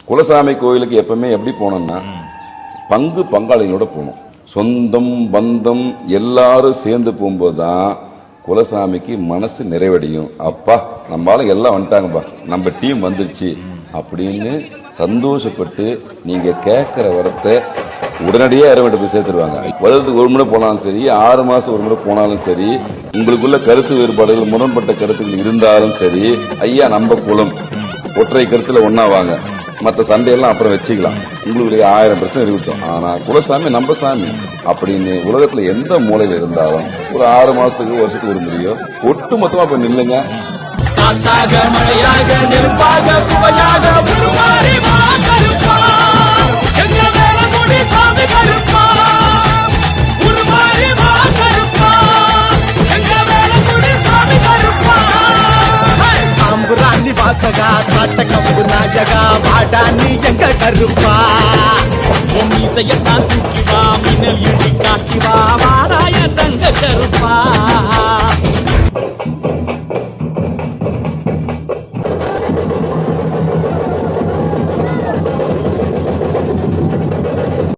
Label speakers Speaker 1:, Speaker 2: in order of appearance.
Speaker 1: குலசாமி கோயிலுக்கு எப்பவுமே எப்படி போனோம்னா பங்கு பங்காளிகளோட போகணும். சொந்தம் பந்தம் எல்லாரும் சேர்ந்து போகும்போது தான் குலசாமிக்கு மனசு நிறைவடையும். அப்பா நம்மளால எல்லாம் வந்துட்டாங்கப்பா, நம்ம டீம் வந்துருச்சு அப்படின்னு சந்தோஷப்பட்டு நீங்க கேட்கிற வரத்தை உடனடியே இறைவன்கிட்ட போய் சேர்த்துருவாங்க. வருடத்துக்கு ஒரு முறை போனாலும் சரி, 6 மாசம் ஒரு முறை போனாலும் சரி, உங்களுக்குள்ள கருத்து வேறுபாடுகள் முரண்பட்ட கருத்துக்கள் இருந்தாலும் சரி, ஐயா நம்ம குலம் ஒற்றை கருத்துல ஒன்னா வாங்க, மற்ற சண்டையெல்லாம் அப்புறம் வச்சுக்கலாம், உங்களுக்கு 1000 பிரச்சனை இருக்கட்டும், ஆனா குலசாமி நம்ம சாமி அப்படின்னு உலகத்துல எந்த மூலையில இருந்தாலும் ஒரு 6 மாசத்துக்கு வருஷத்துக்கு ஒரு முறையோ ஒட்டு மொத்தமா போய் நில்லுங்க.
Speaker 2: வாசகா காட்ட கம்பு நாயகா வாடானி எங்க கருப்பா மீசையத்தான் தூக்கி வா மின்னல் இடி காட்டி வா வாடாய தங்க கருப்பா.